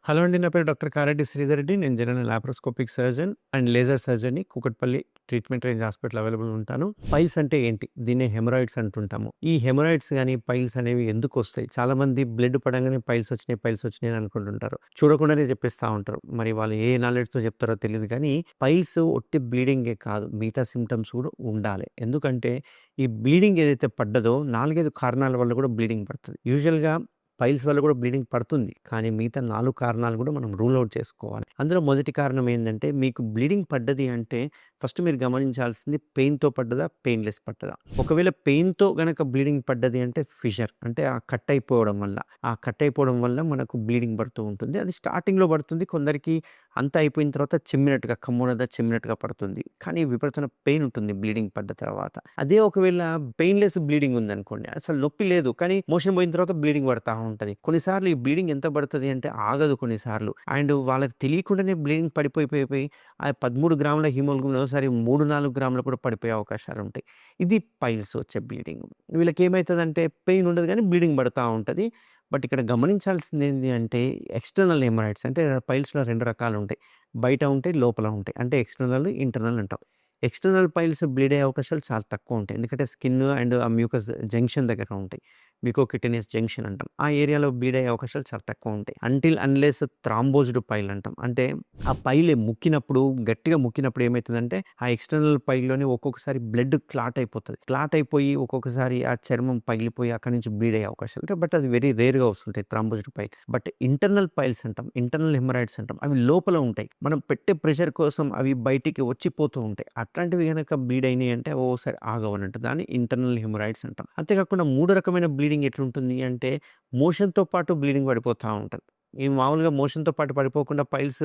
Hello అండి. నా పేరు డాక్టర్ కారెడ్డి శ్రీధర్ రెడ్డి. నేను general laparoscopic surgeon and laser సర్జన్‌ని Kukatpally treatment range hospital available ఉంటాను. పైల్స్ అంటే ఏంటి? దీన్నే హెమరాయిడ్స్ అంటుంటాము. ఈ హెమరాయిడ్స్ గాని, పైల్స్ అనేవి ఎందుకొస్తాయి? చాలామంది బ్లడ్ పడంగానే పైల్స్ వచ్చినాయి, పైల్స్ వచ్చినాయి అని అనుకుంటుంటారు. చూడకుండానే చెప్పేస్తా ఉంటారు. మరి వాళ్ళు ఏ నాలెడ్జ్‌తో చెప్తారో తెలీదు కానీ, పైల్స్ ఒట్టి బ్లీడింగే కాదు. మిగతా సింప్టమ్స్ కూడా ఉండాలి. ఎందుకంటే ఈ బ్లీడింగ్ ఏదైతే పడ్డదో 4, 5 కారణాల వల్ల కూడా బ్లీడింగ్ పడతది. యూజువల్‌గా పైల్స్ వల్ల కూడా బ్లీడింగ్ పడుతుంది. కానీ మిగతా 4 కారణాలు కూడా మనం రూల్ ఔట్ చేసుకోవాలి. అందులో మొదటి కారణం ఏందంటే, మీకు బ్లీడింగ్ పడ్డది అంటే ఫస్ట్ మీరు గమనించాల్సింది పెయిన్‌తో పడ్డదా? పెయిన్‌లెస్ పడ్డదా? ఒకవేళ పెయిన్‌తో గనక బ్లీడింగ్ పడ్డది అంటే ఫిషర్ అంటే ఆ కట్ అయిపోవడం వల్ల. ఆ కట్ అయిపోవడం వల్ల మనకు బ్లీడింగ్ పడుతూ ఉంటుంది. అది స్టార్టింగ్‌లో పడుతుంది. కొందరికి అంతా అయిపోయిన తర్వాత చిమ్మినట్టుగా కమ్మునదా చిమ్మినట్టుగా పడుతుంది. కానీ విపరీతమైన పెయిన్ ఉంటుంది బ్లీడింగ్ పడ్డ తర్వాత. అదే ఒకవేళ పెయిన్‌లెస్ బ్లీడింగ్ ఉందనుకోండి. అసలు నొప్పి లేదు. కానీ మోషన్ పోయిన తర్వాత బ్లీడింగ్ పడతా ఉంటది. కొన్నిసార్లు ఈ బ్లీడింగ్ ఎంత పడతది అంటే ఆగదు కొన్నిసార్లు. అండ్ వాళ్ళకి తెలియకుండానే బ్లీడింగ్ పడిపోయి ఆ 13 గ్రాముల హిమోగ్లోబిన్ ఒకసారి 3, 4 గ్రాములు కూడా పడిపోయే అవకాశాలుంటాయి. ఇది పైల్స్ వచ్చే బ్లీడింగ్. వీళ్ళకేమైతదంటే పెయిన్ ఉండదు గానీ బ్లీడింగ్ పడతా ఉంటది. బట్ ఇక్కడ గమనించాల్సిందేంది అంటే ఎక్స్‌టర్నల్ హెమరాయిడ్స్ అంటే పైల్స్‌లో 2 రకాలుంటాయి. బయట ఉంటాయి, లోపల ఉంటాయి. అంటే ఎక్స్‌టర్నల్, ఇంటర్నల్ అంటాం. ఎక్స్‌టర్నల్ పైల్స్ బ్లీడ్ అయ్యే అవకాశాలు చాలా తక్కువుంటాయి. ఎందుకంటే స్కిన్ అండ్ ఆ మ్యూకస్ జంక్షన్ దగ్గర ఉంటాయి. మ్యూకోక్యుటేనియస్ జంక్షన్ అంటాం. ఆ ఏరియాలో బ్లీడ్ అయ్యే అవకాశాలు చాలా తక్కువుంటాయి. అన్‌లెస్ థ్రాంబోజ్డ్ పైల్ అంటాం. అంటే ఆ పైల్ ముక్కినప్పుడు గట్టిగా ముక్కినప్పుడు ఏమైతదంటే ఆ ఎక్స్‌టర్నల్ పైల్‌లోనే ఒక్కొక్కసారి బ్లడ్ క్లాట్ అయిపోతది. క్లాట్ అయిపోయి ఒక్కొక్కసారి ఆ చర్మం పగిలిపోయి అక్కడి నుంచి బ్లీడ్ అయ్యే అవకాశాలు ఉంటాయి. బట్ అది వెరీ రేర్‌గా వస్తుంటాయి థ్రాంబోజ్డ్ పైల్. బట్ ఇంటర్నల్ పైల్స్ అంటాం. ఇంటర్నల్ హెమరాయిడ్స్ అంటాం. అవి లోపల ఉంటాయి. మనం పెట్టే ప్రెషర్ కోసం అవి బయటికి వచ్చిపోతూ ఉంటాయి. అట్లాంటివి గనక బ్లీడ్ అయినాయి అంటే ఓసారి ఆగవన్నట్టు. దాన్ని ఇంటర్నల్ హెమరాయిడ్స్ అంటాం. అంతేకాకుండా మూడో రకమైన బ్లీడింగ్ ఎట్లుంటుంది అంటే మోషన్‌తో పాటు బ్లీడింగ్ పడిపోతా ఉంటది. ఈ మామూలుగా మోషన్‌తో పాటు పడిపోకుండా పైల్స్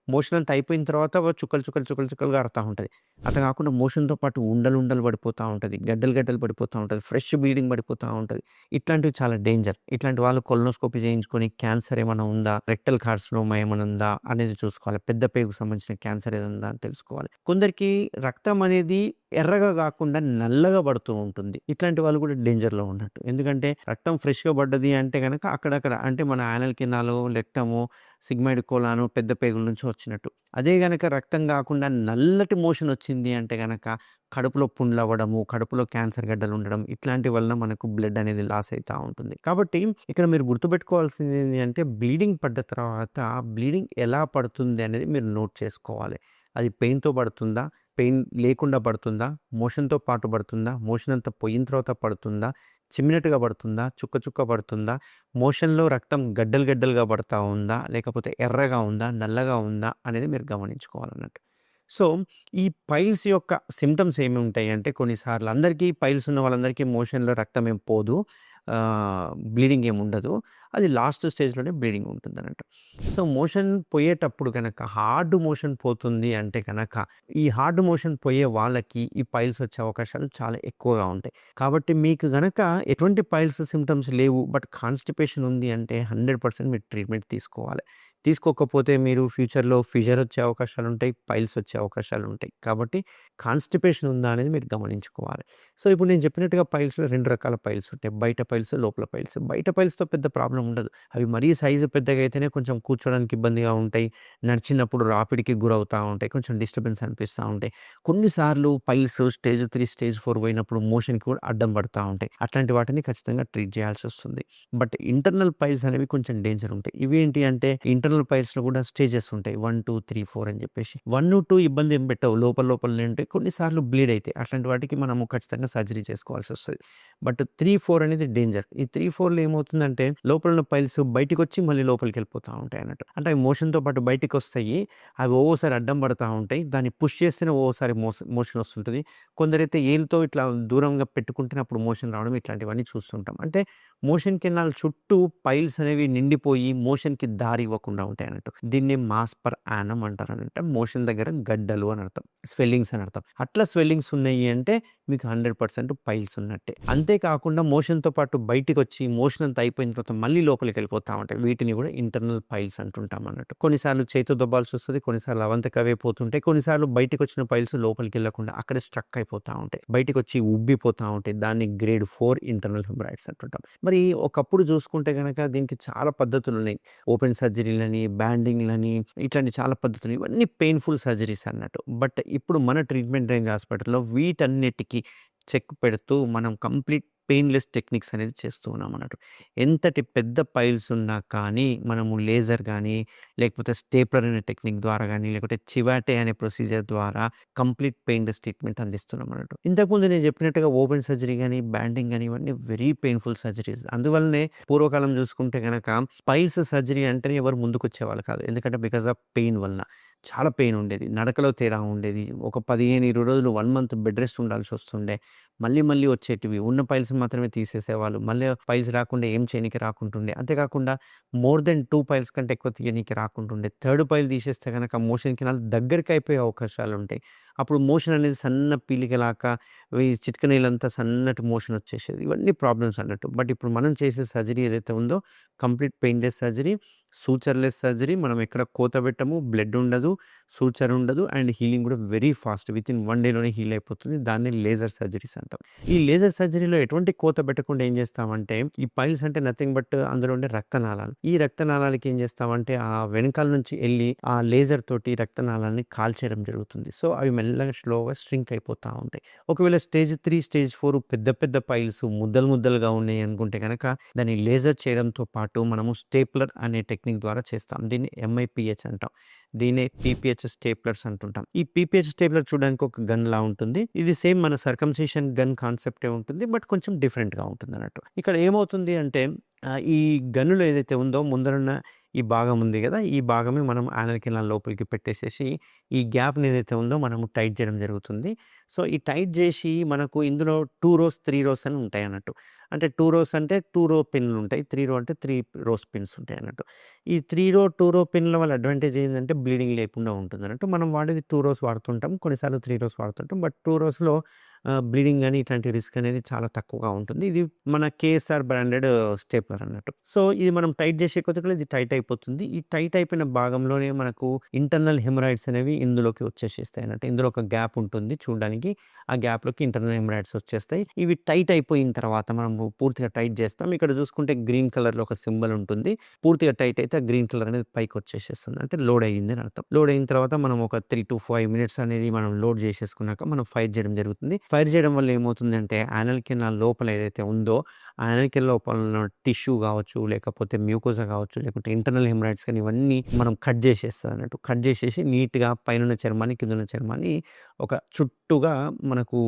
మోషన్ అంతా అయిపోయిన తర్వాత చుక్కలుగా అడతా ఉంటది. అట్లా కాకుండా మోషన్‌తో పాటు ఉండలు పడిపోతా ఉంటది. గడ్డలు పడిపోతా ఉంటది. ఫ్రెష్ బ్లీడింగ్ పడిపోతా ఉంటది. ఇట్లాంటివి చాలా డేంజర్. ఇట్లాంటి వాళ్ళు కొలనోస్కోపీ చేయించుకొని క్యాన్సర్ ఏమైనా ఉందా? రెక్టల్ కార్సినోమా ఏమైనా ఉందా? అనేది చూసుకోవాలి. పెద్ద పేగుకు సంబంధించిన క్యాన్సర్ ఏదైనా ఉందా అని తెలుసుకోవాలి. కొందరికి రక్తం అనేది ఎర్రగా గాకుండా నల్లగా పడుతూ ఉంటుంది. ఇట్లాంటి వాళ్ళు కూడా డేంజర్‌లో ఉన్నట్టు. ఎందుకంటే రక్తం ఫ్రెష్‌గా పడ్డది అంటే గనక అక్కడక్కడ అంటే మన యానల్ కెనాలో, రెక్టమో, సిగ్మాయిడ్ కోలాను పెద్ద పేగుల నుంచి వచ్చినట్టు. అదే గనక రక్తం గాకుండా నల్లటి మోషన్ వచ్చింది అంటే గనక కడుపులో పుండ్లవ్వడము, కడుపులో క్యాన్సర్ గడ్డలు ఉండడం ఇట్లాంటి వలన మనకు బ్లడ్ అనేది లాస్ అయితా ఉంటుంది. కాబట్టి ఇక్కడ మీరు గుర్తుపెట్టుకోవాల్సింది ఏంది అంటే బ్లీడింగ్ పడ్డ తర్వాత బ్లీడింగ్ ఎలా పడుతుంది అనేది మీరు నోట్ చేసుకోవాలి. అది పెయిన్‌తో పడుతుందా? పెయిన్ లేకుండా పడుతుందా? మోషన్‌తో పాటు పడుతుందా? మోషన్ అంతా పోయిన తర్వాత పడుతుందా? చిమ్మినట్టుగా పడుతుందా? చుక్క పడుతుందా? మోషన్‌లో రక్తం గడ్డలుగా పడతా ఉందా? లేకపోతే ఎర్రగా ఉందా? నల్లగా ఉందా? అనేది మీరు గమనించుకోవాలన్నట్టు. సో, ఈ పైల్స్ యొక్క సింప్టమ్స్ ఏమి ఉంటాయంటే కొన్నిసార్లు అందరికీ పైల్స్ ఉన్న వాళ్ళందరికీ మోషన్‌లో రక్తం ఏం పోదు. బ్లీడింగ్ ఏమి ఉండదు. అది లాస్ట్ స్టేజ్‌లోనే బ్లీడింగ్ ఉంటుందన్నట్టు. సో, మోషన్ పోయేటప్పుడు గనక హార్డ్ మోషన్ పోతుంది అంటే గనక, ఈ హార్డ్ మోషన్ పోయే వాళ్ళకి ఈ పైల్స్ వచ్చే అవకాశాలు చాలా ఎక్కువగా ఉంటాయి. కాబట్టి మీకు గనక ఎటువంటి పైల్స్ సింప్టమ్స్ లేవు. బట్ కాన్‌స్టిపేషన్ ఉంది అంటే 100% మీరు ట్రీట్మెంట్ తీసుకోవాలి. తీసుకోకపోతే మీరు ఫ్యూచర్‌లో ఫిషర్ వచ్చే అవకాశాలుంటాయి. పైల్స్ వచ్చే అవకాశాలుంటాయి. కాబట్టి కాన్‌స్టిపేషన్ ఉందా అనేది మీరు గమనించుకోవాలి. సో, ఇప్పుడు నేను చెప్పినట్టుగా పైల్స్‌లో 2 రకాల పైల్స్ ఉంటాయి. బయట పైల్స్, లోపల పైల్స్. బయట పైల్స్‌తో పెద్ద ప్రాబ్లమ్ ఉండదు. అవి మరీ సైజు పెద్దగా అయితేనే కొంచెం కూర్చోడానికి ఇబ్బందిగా ఉంటాయి. నడిచినప్పుడు రాపిడికి గురవుతా ఉంటాయి. కొంచెం డిస్టర్బెన్స్ అనిపిస్తా ఉంటాయి. కొన్నిసార్లు పైల్స్ స్టేజ్ 3, స్టేజ్ 4 పోయినప్పుడు మోషన్‌కి కూడా అడ్డం పడతా ఉంటాయి. అట్లాంటి వాటిని ఖచ్చితంగా ట్రీట్ చేయాల్సొస్తుంది. బట్ ఇంటర్నల్ పైల్స్ అనేవి కొంచెం డేంజర్ ఉంటాయి. ఇవేంటి అంటే ఇంటర్నల్ పైల్స్‌లో కూడా స్టేజెస్ ఉంటాయి. 1, 2, 3, 4 అని చెప్పేసి. 1, 2 ఇబ్బంది ఏం పెట్టవు. లోపలనే ఉంటాయి. కొన్నిసార్లు బ్లీడ్ అయితాయి. అట్లాంటి వాటికి మనము ఖచ్చితంగా సర్జరీ చేసుకోవాల్సొస్తది. బట్ 3, 4 అనేది డేంజర్. ఈ 3, 4లో ఏమవుతుందంటే లోపల ఉన్న పైల్స్ బయటికొచ్చి మళ్ళీ లోపలికెళ్ళిపోతా ఉంటాయి అన్నట్టు. అంటే అవి మోషన్‌తో పాటు బయటికొస్తాయి. అవి ఒక్కోసారి అడ్డం పడతా ఉంటాయి. దాన్ని పుష్ చేస్తేనే ఒక్కోసారి మోషన్ వస్తుంటది. కొందరైతే ఏలుతో ఇట్లా దూరంగా పెట్టుకుంటేనే అప్పుడు మోషన్ రావడం ఇట్లాంటివన్నీ చూస్తుంటాం. అంటే మోషన్ కెనాల్ చుట్టూ పైల్స్ అనేవి నిండిపోయి మోషన్‌కి దారి ఇవ్వకుండా ఉంటాయన్నట్టు. దీన్ని మాస్ పర్ యానమ్ అంటారనంట. మోషన్ దగ్గర గడ్డలు అని అర్థం. స్వెల్లింగ్స్ అని అర్థం. అట్లా స్వెల్లింగ్స్ ఉన్నాయి అంటే మీకు 100% పైల్స్ ఉన్నట్టే. అంతే కాకుండా మోషన్‌తో పాటు బయటికొచ్చి మోషన్ అంతా అయిపోయిన తర్వాత మళ్ళీ లోపలికి వెళ్ళిపోతా ఉంటాయి. వీటిని కూడా ఇంటర్నల్ పైల్స్ అంటుంటాం అన్నట్టు. కొన్నిసార్లు చేతితో దొబ్బాల్సి వస్తుంది, కొన్నిసార్లు అవంతకు అవే పోతుంటాయి, కొన్నిసార్లు బయటకు వచ్చిన పైల్స్ లోపలికి వెళ్ళకుండా అక్కడే స్ట్రక్ అయిపోతా ఉంటాయి, బయటకు వచ్చి ఉబ్బిపోతా ఉంటాయి. దాన్ని గ్రేడ్ 4 ఇంటర్నల్ హెమరాయిడ్స్ అంటుంటాం. మరి ఒకప్పుడు చూసుకుంటే గనక దీనికి చాలా పద్ధతులు ఉన్నాయి. ఓపెన్ సర్జరీలని, బ్యాండింగ్లని, ఇట్లాంటి చాలా పద్ధతులు, ఇవన్నీ పెయిన్ఫుల్ సర్జరీస్ అన్నట్టు. బట్ ఇప్పుడు మన ట్రీట్మెంట్ రేంజ్ హాస్పిటల్‌లో వీటన్నిటికి చెక్ పెడుతూ మనం కంప్లీట్ పెయిన్‌లెస్ టెక్నిక్స్ అనేది చేస్తూ ఉన్నాం అన్నట్టు. ఎంతటి పెద్ద పైల్స్ ఉన్నా కానీ మనము లేజర్ గానీ, లేకపోతే స్టేప్లర్ అనే టెక్నిక్ ద్వారా గానీ, లేకపోతే చివాటే అనే ప్రొసీజర్ ద్వారా కంప్లీట్ పెయిన్‌లెస్ ట్రీట్మెంట్ అందిస్తున్నాం అన్నట్టు. ఇంతకుముందు నేను చెప్పినట్టుగా ఓపెన్ సర్జరీ గానీ, బ్యాండింగ్ గానీ ఇవన్నీ వెరీ పెయిన్‌ఫుల్ సర్జరీస్. అందువల్లనే పూర్వకాలం చూసుకుంటే గనక పైల్స్ సర్జరీ అంటేనే ఎవరు ముందుకొచ్చేవాళ్ళు కాదు. ఎందుకంటే బికాస్ ఆఫ్ పెయిన్ వలన. చాలా పెయిన్ ఉండేది. నడకలో తేడా ఉండేది. ఒక 15, 20 రోజులు 1 మంత్ బెడ్ రెస్ట్ ఉండాల్సొస్తుండే. మళ్ళీ మళ్ళీ వచ్చేటివి. ఉన్న పైల్స్ మాత్రమే తీసేసేవాళ్ళు. మళ్ళీ పైల్స్ రాకుండా ఏం చేయనీకి రాకుంటుండే. అంతేకాకుండా మోర్ దెన్ 2 పైల్స్ కంటే ఎక్కువ తీయనీకి రాకుంటుండే. థర్డ్ పైల్ తీసేస్తే గనక మోషన్ కెనాల్ దగ్గరికయిపోయే అవకాశాలుంటాయి. అప్పుడు మోషన్ అనేది సన్న పీలికలాగా ఈ చిటికనీళ్ళంతా సన్నటి మోషన్ వచ్చేసేది. ఇవన్నీ ప్రాబ్లమ్స్ అన్నట్టు. బట్ ఇప్పుడు మనం చేసే సర్జరీ ఏదైతే ఉందో కంప్లీట్ పెయిన్‌లెస్ సర్జరీ, సూచర్‌లెస్ సర్జరీ. మనం ఎక్కడ కోత పెట్టము, బ్లడ్ ఉండదు, సూచర్ ఉండదు అండ్ హీలింగ్ కూడా వెరీ ఫాస్ట్. వితిన్ 1 డేలోనే హీల్ అయిపోతుంది. దాన్ని లేజర్ సర్జరీస్ అంటాం. ఈ లేజర్ సర్జరీలో ఎటువంటి కోత పెట్టకుండా ఏం చేస్తామంటే, ఈ పైల్స్ అంటే నథింగ్ బట్ అందులో ఉండే రక్తనాళాలు. ఈ రక్తనాళాలకి ఏం చేస్తామంటే ఆ వెనకాల నుంచి ఎళ్లి ఆ లేజర్ తోటి రక్తనాళాలని కాల్చేయడం జరుగుతుంది. సో, అవి మెల్లగా స్లోగా ష్రింక్ అయిపోతా ఉంటాయి. ఒకవేళ స్టేజ్ 3, స్టేజ్ 4 పెద్ద పెద్ద పైల్స్ ముద్దలు ముద్దలుగా ఉన్నాయి అనుకుంటే గనక దాన్ని లేజర్ చేయడంతో పాటు మనము స్టేప్లర్ అనే టెక్నిక్ ద్వారా చేస్తాం. దీన్ని ఎంఐపీహెచ్ అంటాం. దీన్నే పీపీహెచ్ స్టేప్లర్స్ అంటుంటాం. ఈ పీపీహెచ్ స్టేప్లర్ చూడడానికి ఒక గన్‌లా ఉంటుంది. ఇది సేమ్ మన సర్కంసిషన్ గన్ కాన్సెప్టే ఉంటుంది. బట్ కొంచెం డిఫరెంట్‌గా ఉంటుందన్నట్టు. ఇక్కడ ఏమవుతుంది అంటే ఈ గన్నులో ఏదైతే ఉందో ముందరున్న ఈ భాగం ఉంది గదా! ఈ భాగమే మనం యానల్ కెనాల్ లోపలికి పెట్టేసేసి ఈ గ్యాప్‌ని ఏదైతే ఉందో మనము టైట్ చేయడం జరుగుతుంది. సో, ఈ టైట్ జేసి మనకు ఇందులో 2 రోస్, 3 రోస్ అని ఉంటాయన్నట్టు. అంటే 2 రోస్ అంటే 2 రో పిన్‌లుంటాయి. 3 రో అంటే 3 రోస్ పిన్స్ ఉంటాయన్నట్టు. ఈ 3 రో, 2 రో పిన్‌ల వల్ల అడ్వాంటేజ్ ఏందంటే బ్లీడింగ్ లేకుండా ఉంటుందన్నట్టు. మనం వాడేది 2 రోస్ వాడుతుంటాం. కొన్నిసార్లు 3 రోస్ వాడుతుంటాం. బట్ 2 రోస్‌లో బ్లీడింగ్ గాని ఇట్లాంటి రిస్క్ అనేది చాలా తక్కువగా ఉంటుంది. ఇది మన కేఎస్ఆర్ బ్రాండెడ్ స్టేప్లర్ అన్నట్టు. సో, ఇది మనం టైట్ చేసే కొద్దీ ఇది టైట్ అయిపోతుంది. ఈ టైట్ అయిపోయిన భాగంలోనే మనకు ఇంటర్నల్ హెమరాయిడ్స్ అనేవి ఇందులోకి వచ్చేసేస్తాయి అన్నట్టు. ఇందులో ఒక గ్యాప్ ఉంటుంది చూడడానికి. ఆ గ్యాప్‌లోకి ఇంటర్నల్ హెమరాయిడ్స్ వచ్చేస్తాయి. ఇవి టైట్ అయిపోయిన తర్వాత మనము పూర్తిగా టైట్ చేస్తాం. ఇక్కడ చూసుకుంటే గ్రీన్ కలర్‌లో ఒక సింబల్ ఉంటుంది. పూర్తిగా టైట్ అయితే ఆ గ్రీన్ కలర్ అనేది పైకి వచ్చేసేస్తుంది. అంటే లోడ్ అయ్యింది అని అర్థం. లోడ్ అయిన తర్వాత మనం ఒక 3-5 మినిట్స్ అనేది మనం లోడ్ చేసేసుకున్నాక మనం ఫైర్ చేయడం జరుగుతుంది. ఫైర్ చేయడం వల్ల ఏమవుతుందంటే యానల్ కెనాల్ లోపల ఏదైతే ఉందో ఆ యానల్ కెనాల్ లోపల ఉన్న టిష్యూ కావచ్చు, లేకపోతే మ్యూకోసా కావచ్చు, లేకపోతే ఇంటర్నల్ హెమరాయిడ్స్ కానీ ఇవన్నీ మనం కట్ చేసేస్తదన్నట్టు. కట్ చేసేసి నీట్‌గా పైనున్న చర్మాన్ని, కిందున్న చర్మాన్ని ఒక చుట్టూగా మనకు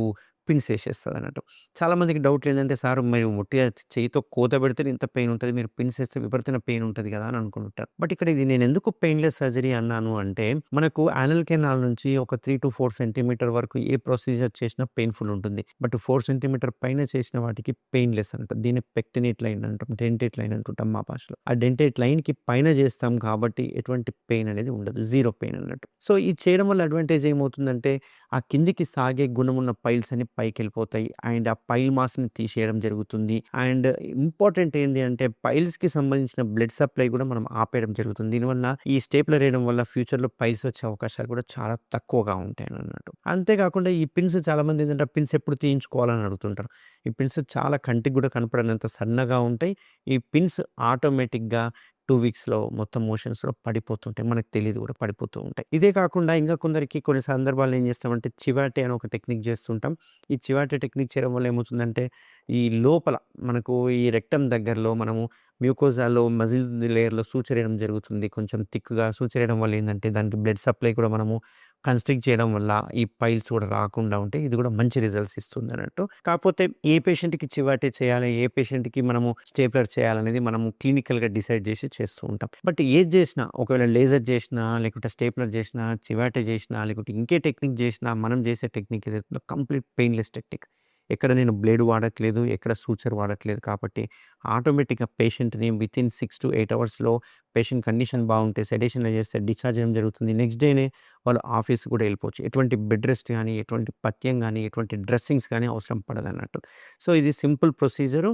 పిన్స్ ఏసేస్తదన్నట్టు. చాలామందికి డౌట్ ఏందంటే, "సార్ మీరు ఉట్టిగా చెయ్యితో కోత పెడితేనే ఇంత పెయిన్ ఉంటది. మీరు పిన్స్ ఏస్తే విపరీతమైన పెయిన్ ఉంటది కదా!" అని అనుకుంటారు. బట్ ఇక్కడ ఇది నేనెందుకు పెయిన్‌లెస్ సర్జరీ అన్నాను అంటే, మనకు యానల్ కెనాల్ నుంచి ఒక 3-4 సెంటీమీటర్ వరకు ఏ ప్రొసీజర్ చేసినా పెయిన్‌ఫుల్ ఉంటుంది. బట్ 4 సెంటీమీటర్ పైన చేసిన వాటికి పెయిన్‌లెస్ అంటాం. దీన్ని పెక్టినేట్ లైన్ అంటాం. డెంటేట్ లైన్ అంటుంటాం మా భాషలో. ఆ డెంటేట్ లైన్‌కి పైన చేస్తాం కాబట్టి ఎటువంటి పెయిన్ అనేది ఉండదు. జీరో పెయిన్ అన్నట్టు. సో, ఇది చేయడం వల్ల అడ్వాంటేజ్ ఏమవుతుందంటే, ఆ కిందికి సాగే గుణమున్న పైల్స్ అన్ని పైకెళ్ళిపోతాయి. అండ్ ఆ పైల్ మాస్‌ని తీసేయడం జరుగుతుంది. అండ్ ఇంపార్టెంట్ ఏంది అంటే పైల్స్‌కి సంబంధించిన బ్లడ్ సప్లై కూడా మనం ఆపేయడం జరుగుతుంది. దీనివల్ల ఈ స్టేప్లర్ ఏయడం వల్ల ఫ్యూచర్‌లో పైల్స్ వచ్చే అవకాశాలు కూడా చాలా తక్కువగా ఉంటాయనన్నట్టు. అంతేకాకుండా ఈ పిన్స్ చాలామంది ఏంటంటే పిన్స్ ఎప్పుడు తీయించుకోవాలని అడుగుతుంటారు. ఈ పిన్స్ చాలా కంటికి కూడా కనపడనంత సన్నగా ఉంటాయి. ఈ పిన్స్ ఆటోమేటిక్‌గా 2 వీక్స్‌లో మొత్తం మోషన్స్‌లో పడిపోతుంటాయి. మనకు తెలీదు కూడా పడిపోతూ ఉంటాయి. ఇదే కాకుండా ఇంకా కొందరికి కొన్ని సందర్భాల్లో ఏం చేస్తామంటే చివాటే అని ఒక టెక్నిక్ చేస్తుంటాం. ఈ చివాటే టెక్నిక్ చేయడం వల్ల ఏమవుతుందంటే ఈ లోపల మనకు ఈ రెక్టమ్ దగ్గరలో మనము మ్యూకోజాలో మజిల్ లేయర్‌లో సూచరేయడం జరుగుతుంది. కొంచెం థిక్‌గా సూచరేయడం వల్ల ఏందంటే దానికి బ్లడ్ సప్లై కూడా మనము కన్‌స్ట్రిక్ట్ చేయడం వల్ల ఈ పైల్స్ కూడా రాకుండా ఉంటాయి. ఇది కూడా మంచి రిజల్ట్స్ ఇస్తుందన్నట్టు. కాకపోతే ఏ పేషెంట్‌కి చివాటే చేయాలి, ఏ పేషెంట్‌కి మనము స్టేప్లర్ చేయాలనేది మనము క్లినికల్‌గా డిసైడ్ చేసి చేస్తూ ఉంటాం. బట్ ఏది చేసినా ఒకవేళ లేజర్ చేసినా, లేకుంటే స్టేప్లర్ చేసినా, చివాటే చేసినా, లేకుంటే ఇంకే టెక్నిక్ చేసినా మనం చేసే టెక్నిక్ ఏదైతే ఉందో కంప్లీట్ పెయిన్‌లెస్ టెక్నిక్. ఎక్కడ నేను బ్లేడ్ వాడట్లేదు, ఎక్కడ సూచర్ వాడట్లేదు కాబట్టి ఆటోమేటిక్‌గా పేషెంట్‌ని వితిన్ 6-8 అవర్స్‌లో పేషెంట్ కండిషన్ బాగుంటే సెడేషన్‌లో చేస్తే డిశ్చార్జ్ చేయడం జరుగుతుంది. నెక్స్ట్ డేనే వాళ్ళు ఆఫీస్‌కి కూడా వెళ్ళిపోవచ్చు. ఎటువంటి బెడ్ రెస్ట్ గానీ, ఎటువంటి పథ్యం గానీ, ఎటువంటి డ్రెస్సింగ్స్ గానీ అవసరం పడదన్నట్టు. సో, ఇది సింపుల్ ప్రొసీజరు.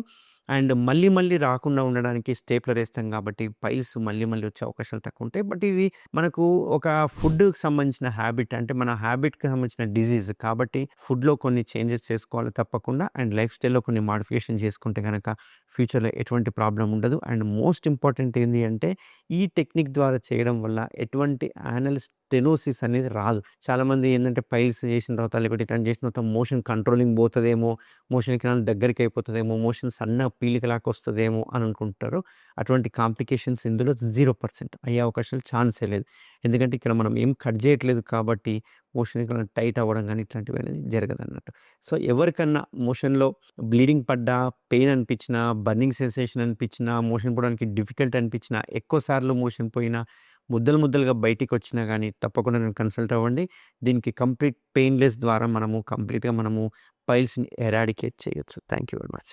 అండ్ మళ్ళీ మళ్ళీ రాకుండా ఉండడానికి స్టేప్లర్ ఏస్తాం కాబట్టి పైల్స్ మళ్ళీ మళ్ళీ వచ్చే అవకాశాలు తక్కువుంటాయి. బట్ ఇది మనకు ఒక ఫుడ్‌కి సంబంధించిన హ్యాబిట్, అంటే మన హ్యాబిట్‌కి సంబంధించిన డిసీజ్ కాబట్టి ఫుడ్‌లో కొన్ని చేంజెస్ చేసుకోవాలి తప్పకుండా. అండ్ లైఫ్ స్టైల్‌లో కొన్ని మోడిఫికేషన్ చేసుకుంటే గనక ఫ్యూచర్‌లో ఎటువంటి ప్రాబ్లమ్ ఉండదు. అండ్ మోస్ట్ ఇంపార్టెంట్ ఏంది అంటే ఈ టెక్నిక్ ద్వారా చేయడం వల్ల ఎటువంటి యానల్ స్టెనోసిస్ అనేది రాదు. చాలామంది ఏందంటే పైల్స్ చేసిన తర్వాత లేకపోతే ఇట్లాంటి చేసిన తర్వాత మోషన్ కంట్రోలింగ్ పోతదేమో, మోషన్ కెనాల్ దగ్గరికి అయిపోతదేమో, మోషన్ సన్న పీలికలాగా వస్తదేమో అని అనుకుంటారు. అటువంటి కాంప్లికేషన్స్ ఇందులో 0% అయ్యే అవకాశాలు ఛాన్సే లేదు. ఎందుకంటే ఇక్కడ మనం ఏం కట్ చేయట్లేదు కాబట్టి మోషన్ కెనాల్ టైట్ అవ్వడం గానీ ఇట్లాంటివి అనేది జరగదన్నట్టు. సో, ఎవరికన్నా మోషన్‌లో బ్లీడింగ్ పడ్డా, పెయిన్ అనిపించినా, బర్నింగ్ సెన్సేషన్ అనిపించినా, మోషన్ పోవడానికి డిఫికల్ట్ అనిపించినా, ఎక్కువ సార్లు మోషన్ పోయినా, ముద్దలు ముద్దలుగా బయటికొచ్చినా గానీ తప్పకుండా నన్ను కన్సల్ట్ అవ్వండి. దీనికి కంప్లీట్ పెయిన్‌లెస్ ద్వారా మనము కంప్లీట్‌గా మనము పైల్స్‌ని ఎరాడికేట్ చేయొచ్చు. Thank you very much.